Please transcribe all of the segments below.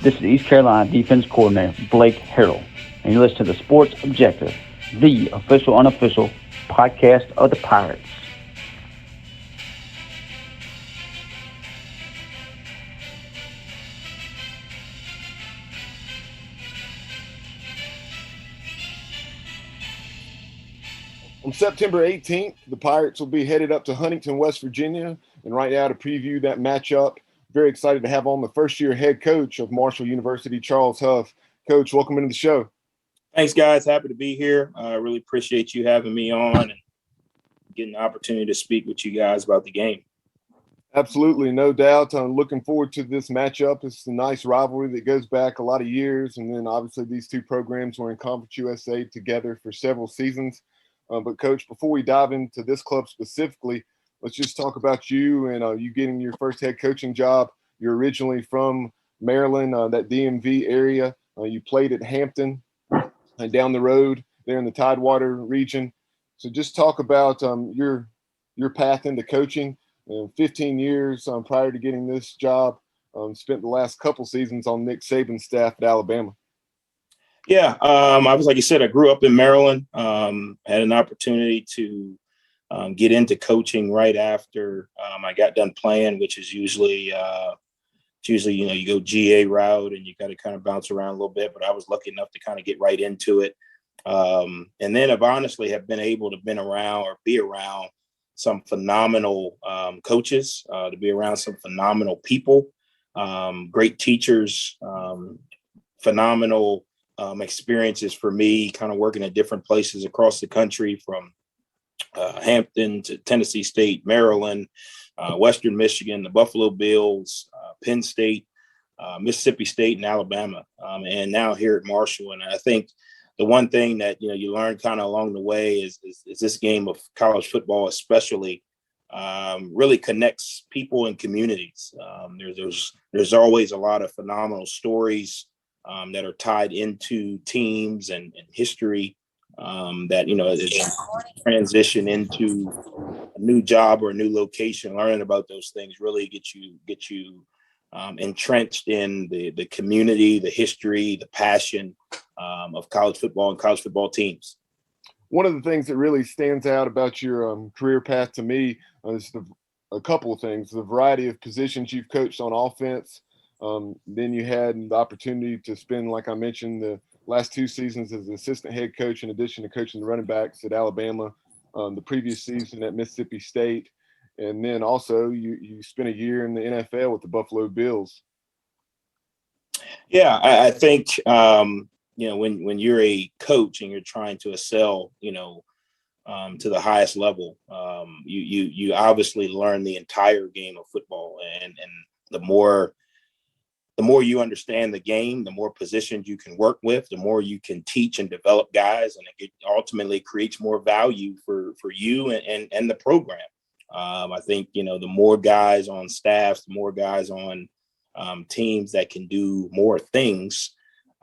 This is East Carolina Defense Coordinator Blake Harrell, and you listen to the Sports Objective, the official unofficial podcast of the Pirates. On September 18th, the Pirates will be headed up to Huntington, West Virginia. And right now to preview that matchup, very excited to have on the first-year head coach of Marshall University, Charles Huff. Coach, welcome into the show. Thanks, guys. Happy to be here. I really appreciate you having me on and getting the opportunity to speak with you guys about the game. Absolutely, no doubt. I'm looking forward to this matchup. It's a nice rivalry that goes back a lot of years. And then obviously these two programs were in Conference USA together for several seasons. But, Coach, before we dive into this club specifically, let's just talk about you and you getting your first head coaching job. You're originally from Maryland, that DMV area. You played at Hampton and down the road there in the Tidewater region. So just talk about your path into coaching. 15 years prior to getting this job, spent the last couple seasons on Nick Saban's staff at Alabama. Yeah, I was, like you said, I grew up in Maryland, had an opportunity to get into coaching right after I got done playing, which is usually, you go GA route and you got to kind of bounce around a little bit. But I was lucky enough to kind of get right into it. And then I've honestly have been able to be around some phenomenal coaches, to be around some phenomenal people, great teachers, phenomenal experiences for me, kind of working at different places across the country, from Hampton to Tennessee State, Maryland, Western Michigan, the Buffalo Bills, Penn State, Mississippi State, and Alabama, and now here at Marshall. And I think the one thing that you learn kind of along the way is this game of college football, especially, really connects people and communities. There's always a lot of phenomenal stories that are tied into teams and history, that, as transition into a new job or a new location, learning about those things really get you entrenched in the community, the history, the passion of college football and college football teams. One of the things that really stands out about your career path to me is a couple of things: the variety of positions you've coached on offense. Then you had the opportunity to spend, like I mentioned, the last two seasons as an assistant head coach, in addition to coaching the running backs at Alabama, the previous season at Mississippi State. And then also you spent a year in the NFL with the Buffalo Bills. Yeah, I think, when you're a coach and you're trying to excel, to the highest level, you obviously learn the entire game of football. And the more you understand the game, the more positions you can work with, the more you can teach and develop guys, and it ultimately creates more value for you and the program. I think, the more guys on staffs, the more guys on teams that can do more things,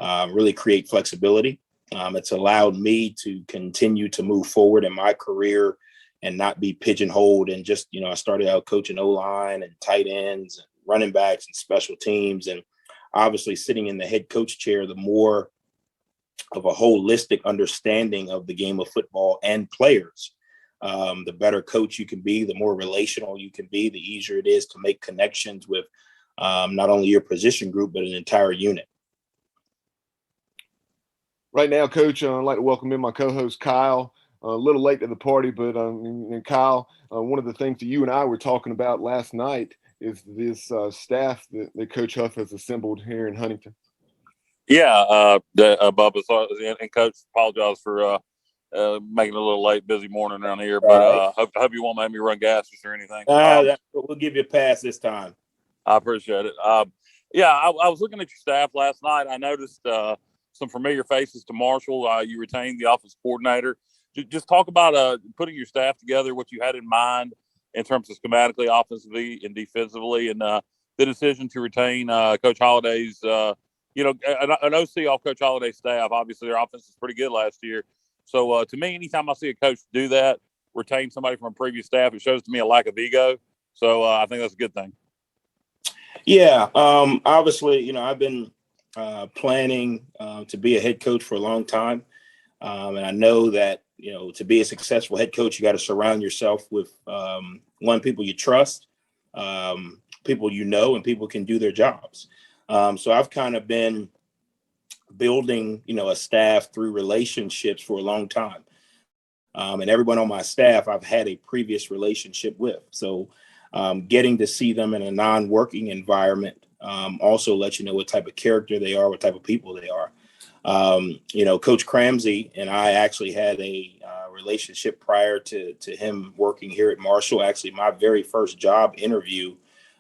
really create flexibility. It's allowed me to continue to move forward in my career and not be pigeonholed. And just, I started out coaching O-line and tight ends and running backs and special teams. And obviously sitting in the head coach chair, the more of a holistic understanding of the game of football and players, the better coach you can be, the more relational you can be, the easier it is to make connections with not only your position group, but an entire unit. Right now, Coach, I'd like to welcome in my co-host, Kyle. A little late to the party, but and Kyle, one of the things that you and I were talking about last night is this staff that Coach Huff has assembled here in Huntington. Yeah, Bubba, and Coach, apologize for making it a little late, busy morning around here, but hope you won't make me run gases or anything. We'll give you a pass this time. I appreciate it. I was looking at your staff last night. I noticed some familiar faces to Marshall. You retained the offensive coordinator. Just talk about putting your staff together, what you had in mind in terms of schematically, offensively, and defensively, and the decision to retain Coach Holliday's, an OC off Coach Holliday's staff. Obviously, their offense was pretty good last year. So, to me, anytime I see a coach do that, retain somebody from a previous staff, it shows to me a lack of ego. So, I think that's a good thing. Yeah, obviously, I've been planning to be a head coach for a long time. And I know that, to be a successful head coach, you got to surround yourself with people you trust, people and people can do their jobs. So I've kind of been building, a staff through relationships for a long time. And everyone on my staff, I've had a previous relationship with. So getting to see them in a non-working environment also lets you know what type of character they are, what type of people they are. Coach Cramsey and I actually had a relationship prior to him working here at Marshall. Actually, my very first job interview,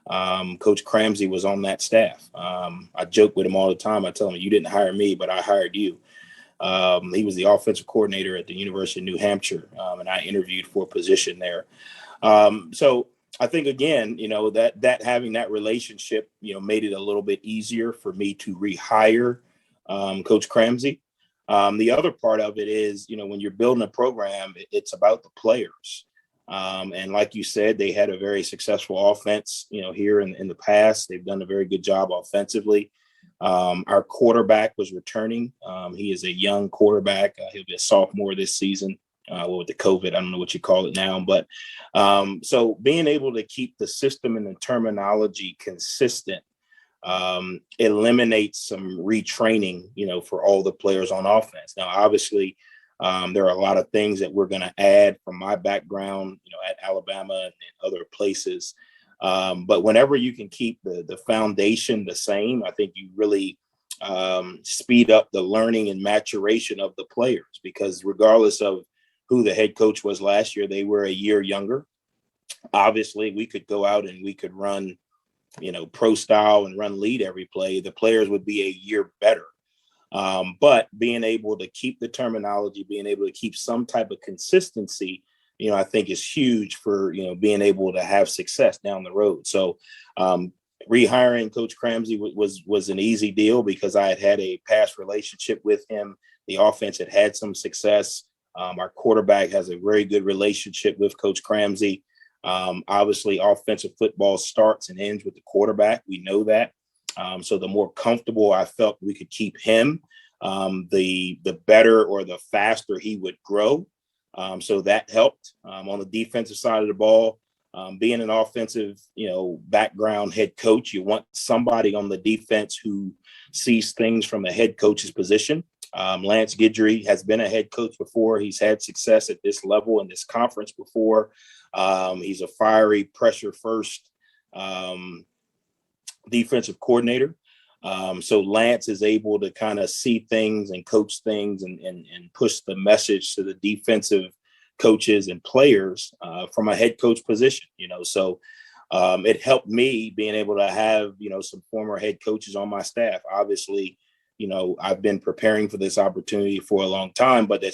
Coach Cramsey was on that staff. I joke with him all the time. I tell him, you didn't hire me, but I hired you. He was the offensive coordinator at the University of New Hampshire, and I interviewed for a position there. So I think, again, that having that relationship, made it a little bit easier for me to rehire Coach Cramsey. The other part of it is, when you're building a program, it's about the players. And like you said, they had a very successful offense, here in the past. They've done a very good job offensively. Our quarterback was returning. He is a young quarterback. He'll be a sophomore this season. With the COVID, I don't know what you call it now, but so being able to keep the system and the terminology consistent eliminates some retraining, for all the players on offense. Now, obviously, there are a lot of things that we're going to add from my background, at Alabama and other places. But whenever you can keep the foundation the same, I think you really speed up the learning and maturation of the players, because regardless of who the head coach was last year, they were a year younger. Obviously, we could go out and we could run, pro style and run lead every play. The players would be a year better. But being able to keep the terminology, being able to keep some type of consistency, I think is huge for, being able to have success down the road. So rehiring Coach Cramsey was an easy deal because I had a past relationship with him. The offense had some success. Our quarterback has a very good relationship with Coach Cramsey. Obviously, offensive football starts and ends with the quarterback. We know that. So the more comfortable I felt we could keep him, the better or the faster he would grow. So that helped. On the defensive side of the ball, being an offensive, background head coach, you want somebody on the defense who sees things from a head coach's position. Lance Guidry has been a head coach before. He's had success at this level in this conference before. He's a fiery, pressure-first defensive coordinator. So Lance is able to kind of see things and coach things and push the message to the defensive coaches and players from a head coach position, So it helped me being able to have, some former head coaches on my staff. Obviously, I've been preparing for this opportunity for a long time, but that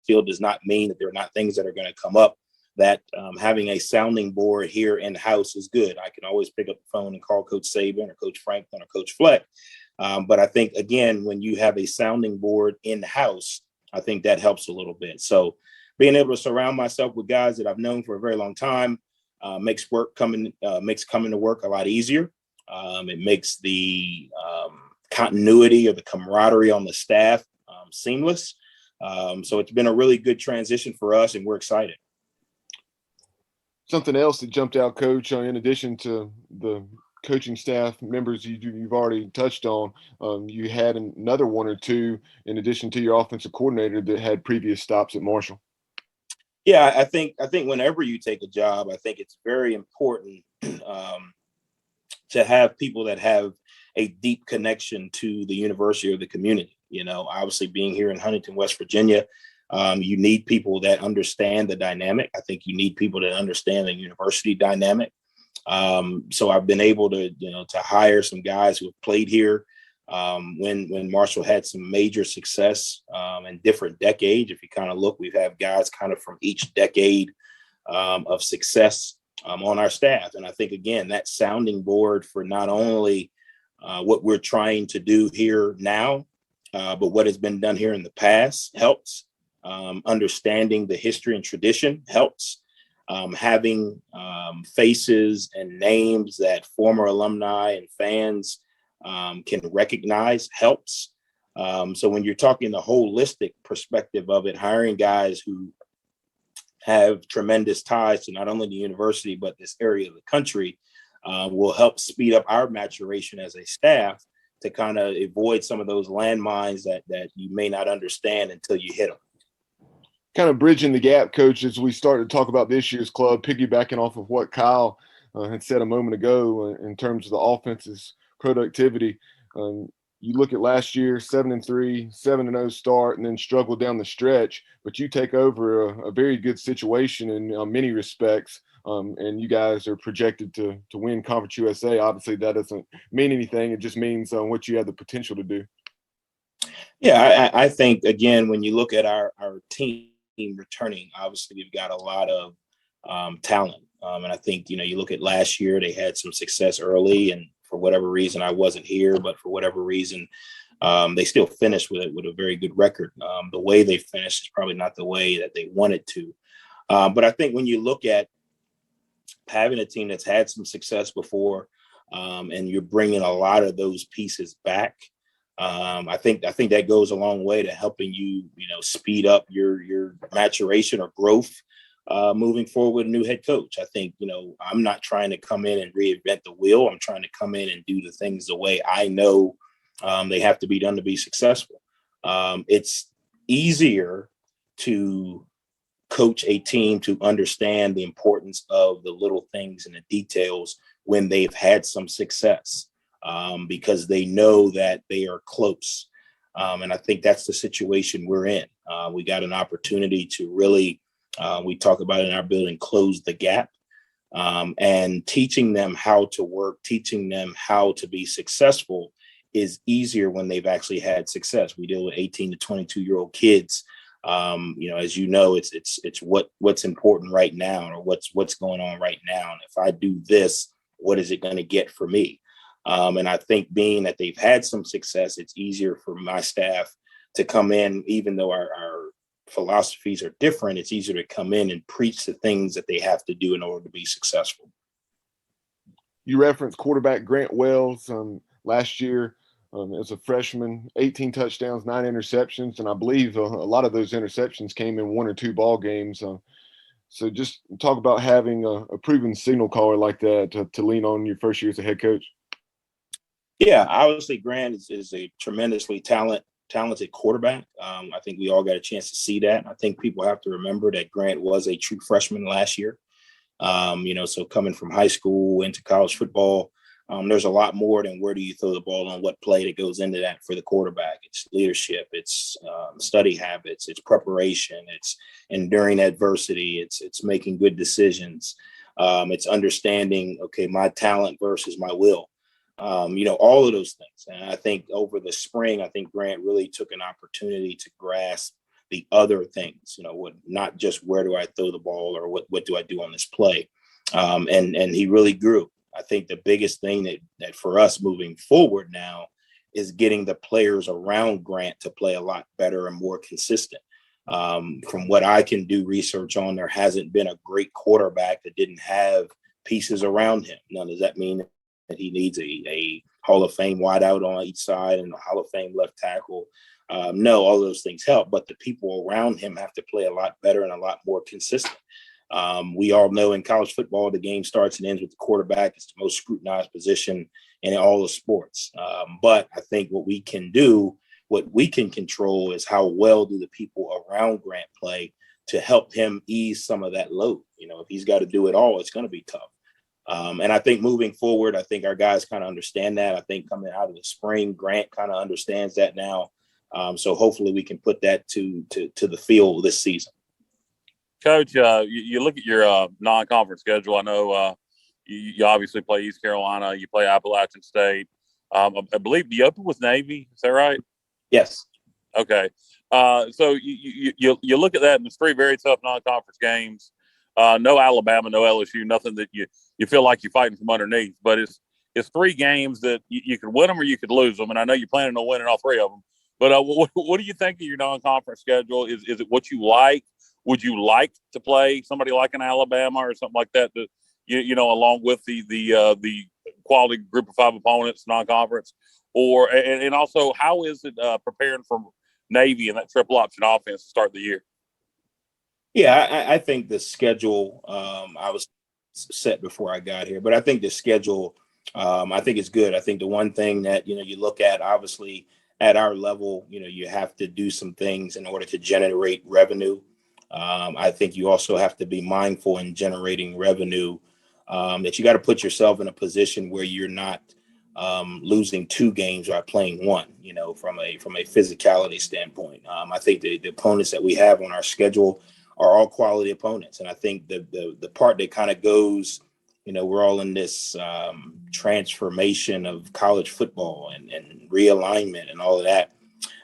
still does not mean that there are not things that are going to come up that having a sounding board here in-house is good. I can always pick up the phone and call Coach Saban or Coach Franklin or Coach Fleck. But I think, again, when you have a sounding board in-house, I think that helps a little bit. So being able to surround myself with guys that I've known for a very long time makes coming to work a lot easier. It makes the continuity or the camaraderie on the staff seamless. So it's been a really good transition for us, and we're excited. Something else that jumped out, Coach, in addition to the coaching staff members you've already touched on, you had another one or two in addition to your offensive coordinator that had previous stops at Marshall. Yeah, I think whenever you take a job, I think it's very important to have people that have a deep connection to the university or the community. Obviously being here in Huntington, West Virginia, you need people that understand the dynamic. I think you need people that understand the university dynamic. So I've been able to hire some guys who have played here when Marshall had some major success in different decades. If you kind of look, we've had guys kind of from each decade of success on our staff. And I think, again, that sounding board for not only what we're trying to do here now, but what has been done here in the past helps. Understanding the history and tradition helps. Having faces and names that former alumni and fans can recognize helps. So when you're talking the holistic perspective of it, hiring guys who have tremendous ties to not only the university, but this area of the country will help speed up our maturation as a staff to kind of avoid some of those landmines that you may not understand until you hit them. Kind of bridging the gap, Coach, as we start to talk about this year's club, piggybacking off of what Kyle had said a moment ago in terms of the offense's productivity. You look at last year, 7-3, 7-0 start, and then struggle down the stretch. But you take over a very good situation in many respects, and you guys are projected to win Conference USA. Obviously, that doesn't mean anything. It just means what you have the potential to do. Yeah, I think, again, when you look at our team returning, obviously we've got a lot of talent. And I think, you look at last year, they had some success early, and for whatever reason, I wasn't here, but for whatever reason, they still finished with a very good record. The way they finished is probably not the way that they wanted to. But I think when you look at having a team that's had some success before, and you're bringing a lot of those pieces back, I think that goes a long way to helping you, speed up your maturation or growth moving forward with a new head coach. I think, I'm not trying to come in and reinvent the wheel. I'm trying to come in and do the things the way I know they have to be done to be successful. It's easier to coach a team to understand the importance of the little things and the details when they've had some success, because they know that they are close. And I think that's the situation we're in. We got an opportunity to really, we talk about it in our building, close the gap, and teaching them how to work, teaching them how to be successful is easier when they've actually had success. We deal with 18 to 22-year-old kids. As you know, it's what's important right now, or what's going on right now. And if I do this, what is it going to get for me? And I think being that they've had some success, it's easier for my staff to come in, even though our philosophies are different. It's easier to come in and preach the things that they have to do in order to be successful. You referenced quarterback Grant Wells last year as a freshman, 18 touchdowns, 9 interceptions. And I believe a lot of those interceptions came in 1 or 2 ball games. So just talk about having a proven signal caller like that to lean on your first year as a head coach. Yeah, obviously Grant is a tremendously talented quarterback. I think we all got a chance to see that. I think people have to remember that Grant was a true freshman last year. So coming from high school into college football, there's a lot more than where do you throw the ball on what play that goes into that for the quarterback. It's leadership, it's study habits, it's preparation, it's enduring adversity, it's making good decisions. It's understanding, okay, my talent versus my will. All of those things. And I think over the spring, I think Grant really took an opportunity to grasp the other things, not just where do I throw the ball or what do I do on this play. And he really grew. I think the biggest thing that for us moving forward now is getting the players around Grant to play a lot better and more consistent. From what I can do research on, there hasn't been a great quarterback that didn't have pieces around him. Now, does that mean that he needs a Hall of Fame wideout on each side and a Hall of Fame left tackle? No, all those things help, but the people around him have to play a lot better and a lot more consistent. We all know in college football, the game starts and ends with the quarterback. It's the most scrutinized position in all the sports. But I think what we can control is how well do the people around Grant play to help him ease some of that load. If he's got to do it all, it's going to be tough. And I think moving forward, I think our guys kind of understand that. I think coming out of the spring, Grant kind of understands that now. So hopefully we can put that to the field this season. Coach, you look at your non-conference schedule. I know you obviously play East Carolina. You play Appalachian State. I believe you open with Navy. Is that right? Yes. Okay. So you look at that, and it's 3 very tough non-conference games. No Alabama, no LSU, nothing that you feel like you're fighting from underneath. But it's 3 games that you could win them or you could lose them. And I know you're planning on winning all 3 of them. But what do you think of your non-conference schedule? Is it what you like? Would you like to play somebody like an Alabama or something like that? Along with the quality group of 5 opponents, non-conference, and also how is it preparing for Navy and that triple option offense to start the year? Yeah, I think the schedule, I was set before I got here, but I think the schedule, I think it's good. I think the one thing that, you look at, obviously at our level, you have to do some things in order to generate revenue. I think you also have to be mindful in generating revenue, that you got to put yourself in a position where you're not losing 2 games by playing 1, from a physicality standpoint. I think the opponents that we have on our schedule are all quality opponents. And I think the part that kind of goes, we're all in this transformation of college football and realignment and all of that.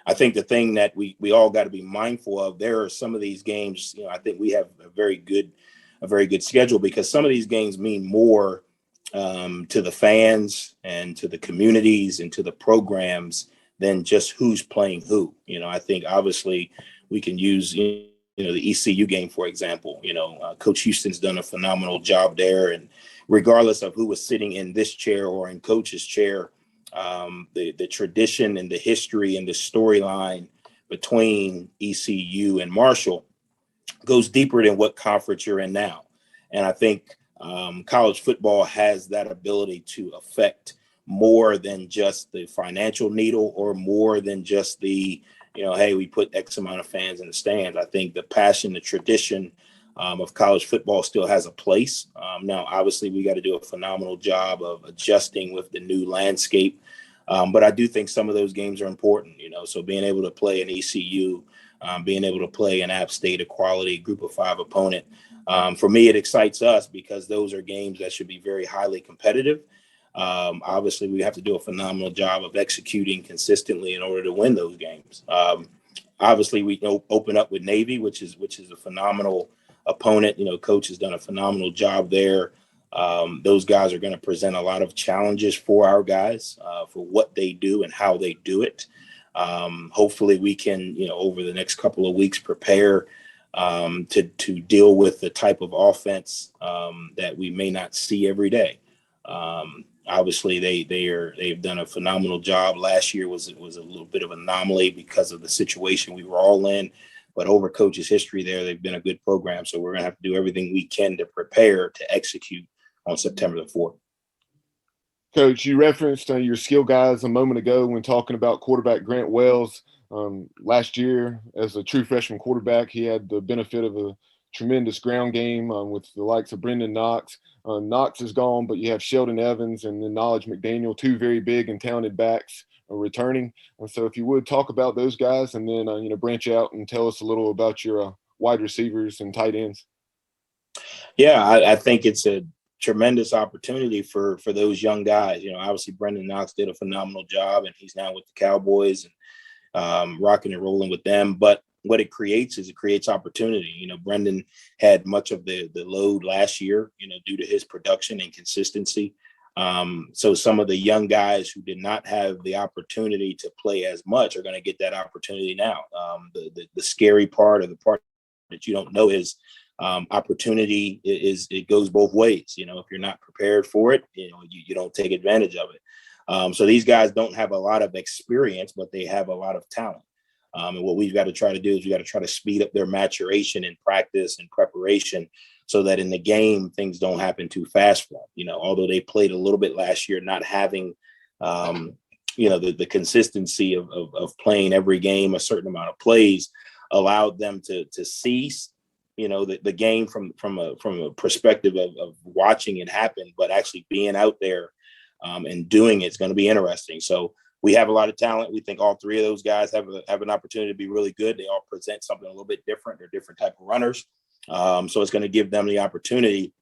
I think the thing that we all got to be mindful of, there are some of these games, I think we have a very good schedule, because some of these games mean more to the fans and to the communities and to the programs than just who's playing who. I think obviously we can use, the ECU game, for example. Coach Houston's done a phenomenal job there. And regardless of who was sitting in this chair or in Coach's chair, the tradition and the history and the storyline between ECU and Marshall goes deeper than what conference you're in now. And I think college football has that ability to affect more than just the financial needle, or more than just the, hey, we put X amount of fans in the stands. I think the passion, the tradition of college football still has a place. Now, obviously, we got to do a phenomenal job of adjusting with the new landscape. But I do think some of those games are important, so being able to play an ECU, being able to play an App State, a quality group of 5 opponent. For me, it excites us because those are games that should be very highly competitive. Obviously, we have to do a phenomenal job of executing consistently in order to win those games. Obviously, we open up with Navy, which is a phenomenal opponent. Coach has done a phenomenal job there. Those guys are going to present a lot of challenges for our guys, for what they do and how they do it. Hopefully we can, over the next couple of weeks, prepare to deal with the type of offense that we may not see every day. Obviously, they've done a phenomenal job. Last year was a little bit of an anomaly because of the situation we were all in. But over Coach's history there, they've been a good program. So we're going to have to do everything we can to prepare to execute on September the 4th. Coach, you referenced your skill guys a moment ago when talking about quarterback Grant Wells. Last year, as a true freshman quarterback, he had the benefit of a tremendous ground game with the likes of Brendan Knox. Knox is gone, but you have Sheldon Evans and then Knowledge McDaniel, 2 very big and talented backs returning. So if you would talk about those guys, and then branch out and tell us a little about your wide receivers and tight ends. Yeah, I think it's a tremendous opportunity for those young guys. Obviously Brendan Knox did a phenomenal job, and he's now with the Cowboys and rocking and rolling with them. But what it creates opportunity. Brendan had much of the load last year, due to his production and consistency. So some of the young guys who did not have the opportunity to play as much are going to get that opportunity now. The scary part, or the part that you don't know, is opportunity it goes both ways. If you're not prepared for it, you don't take advantage of it. So these guys don't have a lot of experience, but they have a lot of talent. And what we've got to try to do is we got to try to speed up their maturation in practice and preparation, so that in the game things don't happen too fast for them. Although they played a little bit last year, not having the consistency of playing every game a certain amount of plays allowed them to see the game from a perspective of watching it happen, but actually being out there and doing it's going to be interesting. So we have a lot of talent. We think all 3 of those guys have an opportunity to be really good. They all present something a little bit different. They're different type of runners. So it's going to give them the opportunity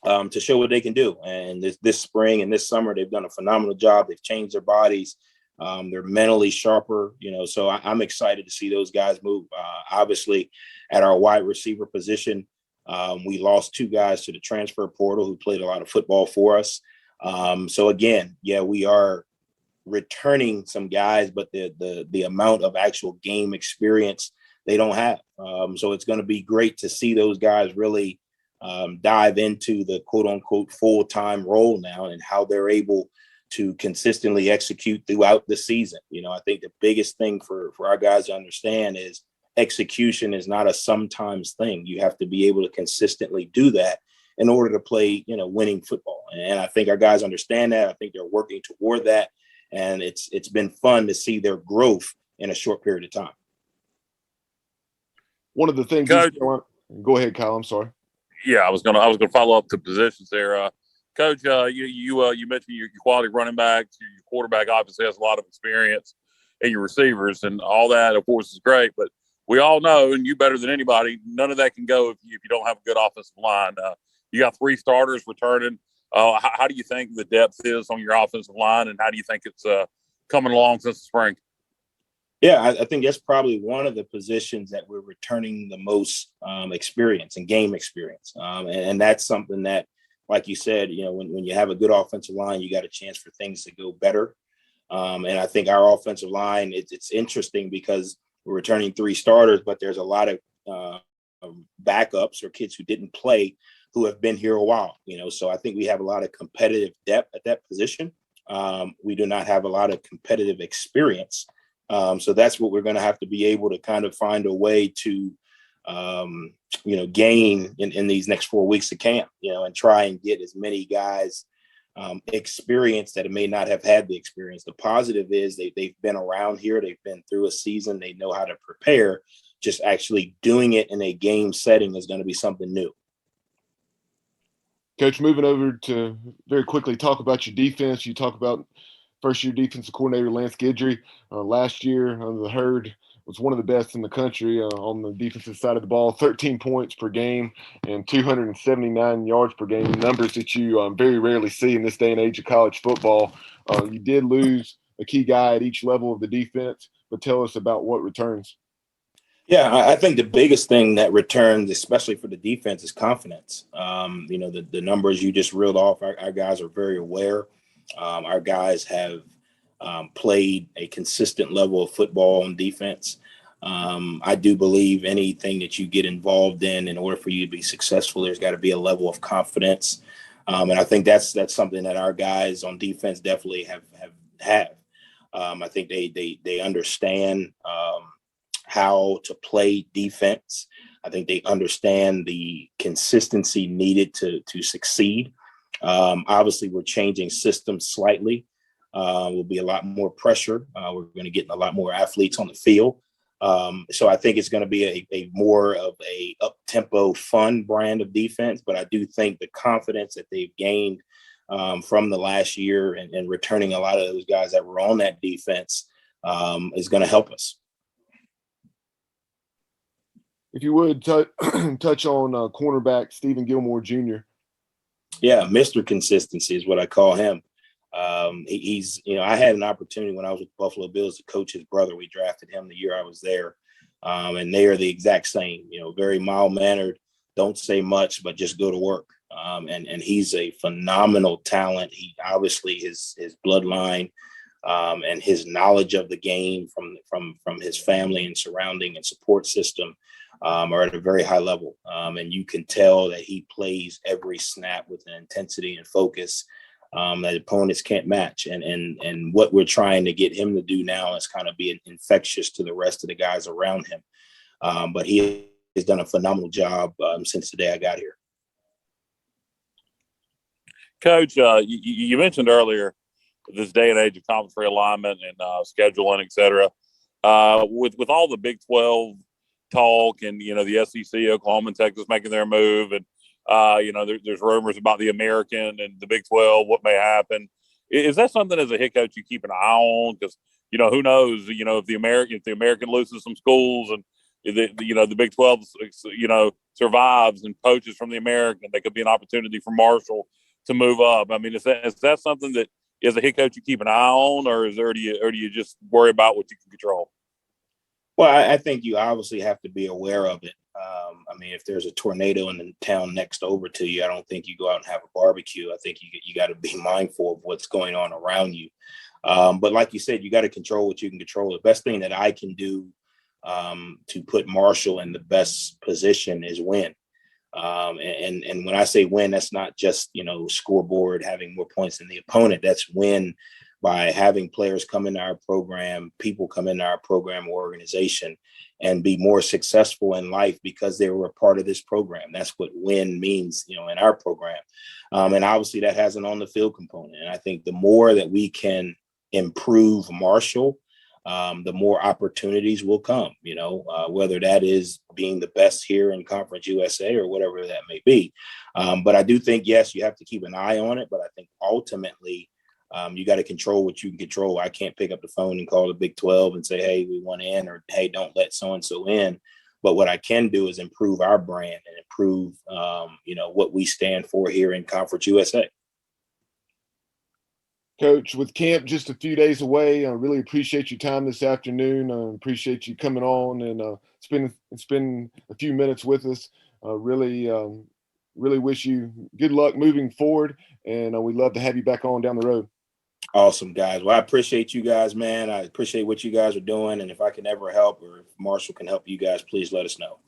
to show what they can do. And this spring and this summer, they've done a phenomenal job. They've changed their bodies. They're mentally sharper, so I'm excited to see those guys move. Obviously, at our wide receiver position, we lost 2 guys to the transfer portal who played a lot of football for us. So again, we are returning some guys, but the amount of actual game experience they don't have. So it's going to be great to see those guys really dive into the quote unquote full-time role now and how they're able to consistently execute throughout the season. I think the biggest thing for our guys to understand is execution is not a sometimes thing. You have to be able to consistently do that in order to play, winning football. And I think our guys understand that. I think they're working toward that. And it's been fun to see their growth in a short period of time. One of the things, Coach, go ahead, Kyle. I'm sorry. Yeah, I was gonna follow up to positions there. Coach, you mentioned your quality running backs, your quarterback obviously has a lot of experience, and your receivers and all that, of course, is great. But we all know, and you better than anybody, none of that can go if you don't have a good offensive line. You got 3 starters returning. How do you think the depth is on your offensive line, and how do you think it's coming along since the spring? Yeah, I think that's probably one of the positions that we're returning the most experience and game experience. And that's something that, like you said, when you have a good offensive line, you got a chance for things to go better. And I think our offensive line, it's interesting because we're returning 3 starters, but there's a lot of backups or kids who didn't play who have been here a while, so I think we have a lot of competitive depth at that position. We do not have a lot of competitive experience. So that's what we're going to have to be able to kind of find a way to, gain in these next 4 weeks of camp, and try and get as many guys experience that may not have had the experience. The positive is they've been around here. They've been through a season. They know how to prepare. Just actually doing it in a game setting is going to be something new. Coach, moving over to very quickly talk about your defense. You talk about first-year defensive coordinator Lance Guidry. Last year, the Herd was one of the best in the country on the defensive side of the ball, 13 points per game and 279 yards per game, numbers that you very rarely see in this day and age of college football. You did lose a key guy at each level of the defense, but tell us about what returns. Yeah, I think the biggest thing that returns, especially for the defense, is confidence. The numbers you just reeled off, our guys are very aware. Our guys have played a consistent level of football on defense. I do believe anything that you get involved in order for you to be successful, there's got to be a level of confidence. And I think that's something that our guys on defense definitely have. I think they understand how to play defense. I think they understand the consistency needed to succeed. Obviously, we're changing systems slightly. Will be a lot more pressure. We're going to get a lot more athletes on the field. So I think it's going to be a more of a up-tempo, fun brand of defense. But I do think the confidence that they've gained from the last year and returning a lot of those guys that were on that defense is going to help us. If you would touch on cornerback Stephen Gilmore Jr. Yeah, Mr. Consistency is what I call him. He's, I had an opportunity when I was with Buffalo Bills to coach his brother. We drafted him the year I was there. And they are the exact same, very mild-mannered, don't say much, but just go to work. And he's a phenomenal talent. He obviously his bloodline and his knowledge of the game from his family and surrounding and support system are at a very high level. And you can tell that he plays every snap with an intensity and focus that opponents can't match. And what we're trying to get him to do now is kind of be infectious to the rest of the guys around him. But he has done a phenomenal job since the day I got here. Coach, you mentioned earlier this day and age of conference realignment and scheduling, et cetera. With all the Big 12 talk and, the SEC, Oklahoma and Texas making their move, and there's rumors about the American and the Big 12, what may happen. Is that something as a head coach you keep an eye on? Because, who knows, if the American loses some schools and the Big 12, survives and poaches from the American, there could be an opportunity for Marshall to move up. I mean, is that something that as a head coach you keep an eye on, or do you just worry about what you can control? Well, I think you obviously have to be aware of it. If there's a tornado in the town next over to you, I don't think you go out and have a barbecue. I think you got to be mindful of what's going on around you. But like you said, you got to control what you can control. The best thing that I can do to put Marshall in the best position is win. And when I say win, that's not just, scoreboard, having more points than the opponent. That's win by having players come into our program, people come into our program or organization and be more successful in life because they were a part of this program. That's what win means, in our program. And obviously that has an on the field component. And I think the more that we can improve Marshall, the more opportunities will come, whether that is being the best here in Conference USA or whatever that may be. But I do think, yes, you have to keep an eye on it. But I think ultimately you got to control what you can control. I can't pick up the phone and call the Big 12 and say, hey, we want in, or hey, don't let so-and-so in. But what I can do is improve our brand and improve, what we stand for here in Conference USA. Coach, with camp just a few days away, I really appreciate your time this afternoon. I appreciate you coming on and spending a few minutes with us. Really wish you good luck moving forward, and we'd love to have you back on down the road. Awesome, guys. Well, I appreciate you guys, man. I appreciate what you guys are doing, and if I can ever help or if Marshall can help you guys, please let us know.